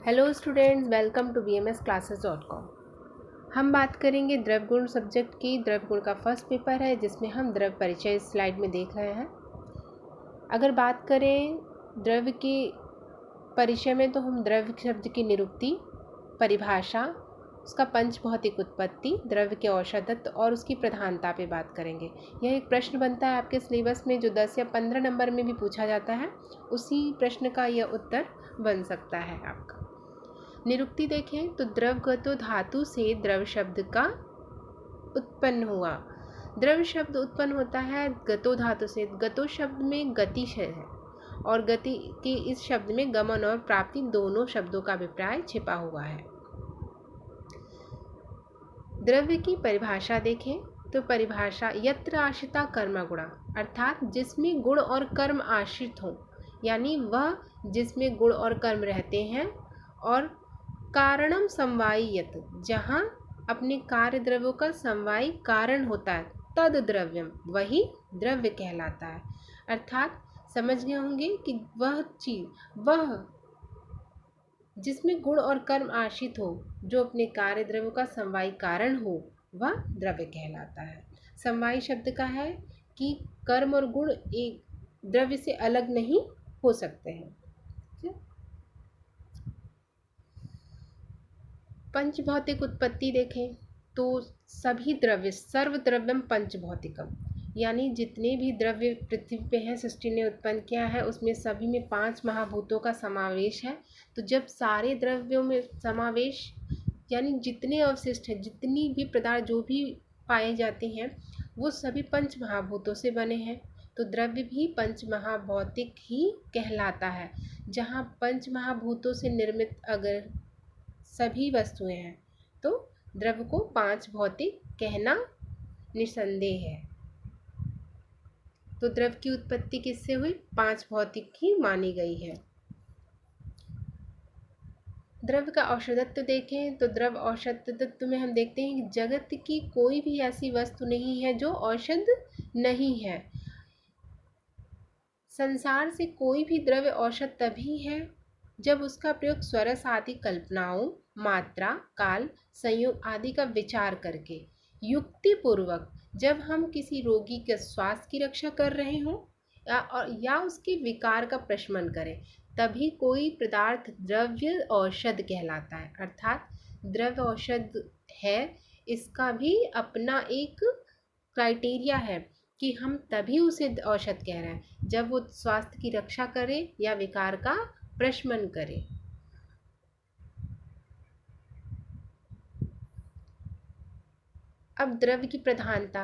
Hello students, welcome to bmsclasses.com। हम बात करेंगे द्रव्य गुण सब्जेक्ट की। द्रव्य गुण का फर्स्ट पेपर है जिसमें हम द्रव्य परिचय स्लाइड में देख रहे हैं। अगर बात करें द्रव्य के परिचय में तो हम द्रव्य शब्द की निरुक्ति, परिभाषा, उसका पंचभौतिक उत्पत्ति, द्रव्य के औषधत्व और उसकी प्रधानता पे बात करेंगे। यह एक प्रश्न बनता है आपके सिलेबस में जो 10 या 15 नंबर में भी पूछा जाता है। उसी प्रश्न का यह उत्तर बन सकता है आपका। निरुक्ति देखें तो द्रवगतो धातु से द्रव शब्द का उत्पन्न हुआ। द्रव शब्द उत्पन्न होता है गतो धातु से। गतो शब्द में गति है और गति के इस शब्द में गमन और प्राप्ति दोनों शब्दों का अभिप्राय छिपा हुआ है। द्रव्य की परिभाषा देखें तो परिभाषा यत्र आश्रिता कर्म गुणा, अर्थात जिसमें गुण और कर्म आश्रित हों, यानी वह जिसमें गुण और कर्म रहते हैं, और कारणम समवायियत, जहाँ अपने कार्य द्रव्यों का समवायी कारण होता है, तद द्रव्यम, वही द्रव्य कहलाता है। अर्थात समझ गए होंगे कि वह चीज, वह जिसमें गुण और कर्म आश्रित हो, जो अपने कार्य द्रव्यों का समवायी कारण हो, वह द्रव्य कहलाता है। समवायी शब्द का है कि कर्म और गुण एक द्रव्य से अलग नहीं हो सकते हैं। पंचभौतिक उत्पत्ति देखें तो सभी द्रव्य, सर्व द्रव्यम पंचभौतिकम, यानी जितने भी द्रव्य पृथ्वी पे हैं, सृष्टि ने उत्पन्न किया है, उसमें सभी में 5 महाभूतों का समावेश है। तो जब सारे द्रव्यों में समावेश, यानी जितने अवशिष्ट हैं, जितनी भी पदार्थ जो भी पाए जाते हैं, वो सभी पंच महाभूतों से बने हैं। तो द्रव्य भी पंच महाभौतिक ही कहलाता है। जहाँ पंच महाभूतों से निर्मित अगर सभी वस्तुएं हैं तो द्रव्य को 5 भौतिक कहना निसंदेह है। तो द्रव्य की उत्पत्ति किससे हुई? 5 भौतिक ही मानी गई है। द्रव्य का औषधत्व देखें तो द्रव्य औषधत्व में हम देखते हैं कि जगत की कोई भी ऐसी वस्तु नहीं है जो औषध नहीं है। संसार से कोई भी द्रव्य औषध तभी है जब उसका प्रयोग स्वरस आदि कल्पनाओं, मात्रा, काल, संयोग आदि का विचार करके युक्ति पूर्वक, जब हम किसी रोगी के स्वास्थ्य की रक्षा कर रहे हों या उसके विकार का प्रशमन करें, तभी कोई पदार्थ द्रव्य औषध कहलाता है। अर्थात द्रव्य औषध है, इसका भी अपना एक क्राइटेरिया है कि हम तभी उसे औषध कह रहे हैं जब वो स्वास्थ्य की रक्षा करे या विकार का प्रशमन करे। अब द्रव्य की प्रधानता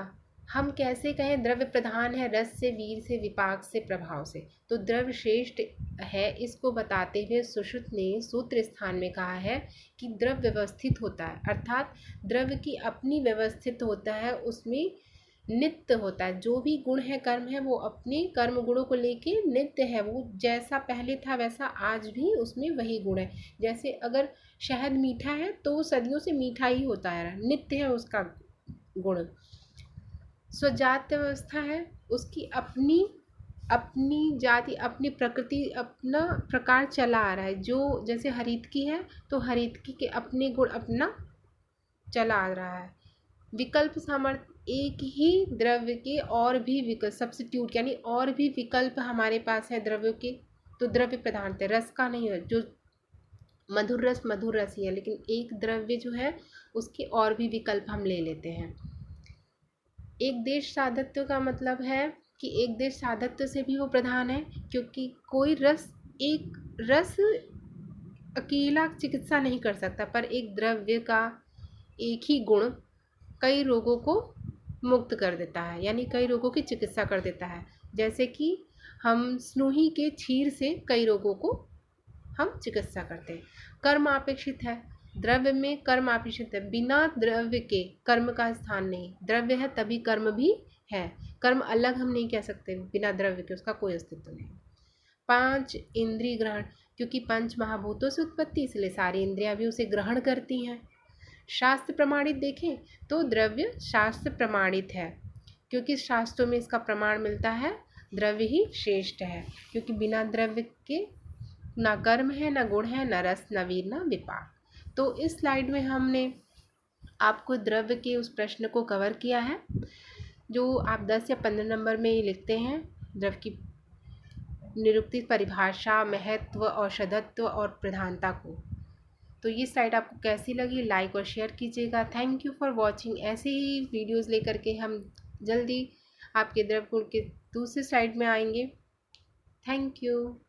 हम कैसे कहें? द्रव्य प्रधान है रस से, वीर से, विपाक से, प्रभाव से। तो द्रव्य श्रेष्ठ है, इसको बताते हुए सुश्रुत ने सूत्र स्थान में कहा है कि द्रव्य व्यवस्थित होता है, अर्थात द्रव्य की अपनी व्यवस्थित होता है, उसमें नित्य होता है। जो भी गुण है, कर्म है, वो अपने कर्म गुणों को लेके नित्य है। वो जैसा पहले था वैसा आज भी उसमें वही गुण है। जैसे अगर शहद मीठा है तो वो सदियों से मीठा ही होता है, नित्य है उसका गुण। स्वजात्य व्यवस्था है, उसकी अपनी अपनी जाति, अपनी प्रकृति, अपना प्रकार चला आ रहा है। जो जैसे हरितकी है तो हरितकी के अपने गुण अपना चला आ रहा है। विकल्प सामर्थ्य, एक ही द्रव्य के और भी विकल्प, सब्स्टिट्यूट यानी और भी विकल्प हमारे पास है द्रव्यों के, तो द्रव्य प्रधानता। रस का नहीं है, जो मधुर रस ही है, लेकिन एक द्रव्य जो है उसके और भी विकल्प हम ले लेते हैं। एक देश साधत्व का मतलब है कि एक देश साधत्व से भी वो प्रधान है, क्योंकि कोई एक रस अकेला चिकित्सा नहीं कर सकता, पर एक द्रव्य का एक ही गुण कई रोगों को मुक्त कर देता है, यानी कई रोगों की चिकित्सा कर देता है। जैसे कि हम स्नूही के क्षीर से कई रोगों को हम चिकित्सा करते हैं। कर्म अपेक्षित है, द्रव्य में कर्म अपेक्षित है। बिना द्रव्य के कर्म का स्थान नहीं। द्रव्य है तभी कर्म भी है, कर्म अलग हम नहीं कह सकते, बिना द्रव्य के उसका कोई अस्तित्व नहीं। 5 इंद्रिय ग्रहण, क्योंकि पंच महाभूतों से उत्पत्ति, इसलिए सारी इंद्रियां भी उसे ग्रहण करती हैं। शास्त्र प्रमाणित देखें तो द्रव्य शास्त्र प्रमाणित है, क्योंकि शास्त्रों में इसका प्रमाण मिलता है द्रव्य ही श्रेष्ठ है, क्योंकि बिना द्रव्य के ना कर्म है, ना गुण है, ना रस, ना वीर, ना विपाक। तो इस स्लाइड में हमने आपको द्रव्य के उस प्रश्न को कवर किया है जो आप 10 या 15 नंबर में लिखते हैं। द्रव्य की निरुक्ति, परिभाषा, महत्व, औषधत्व और प्रधानता को। तो ये स्लाइड आपको कैसी लगी, लाइक और शेयर कीजिएगा। Thank you for watching. ऐसे ही वीडियोस लेकर के हम जल्दी आपके द्रव्य गुण के दूसरे स्लाइड में आएंगे। Thank you.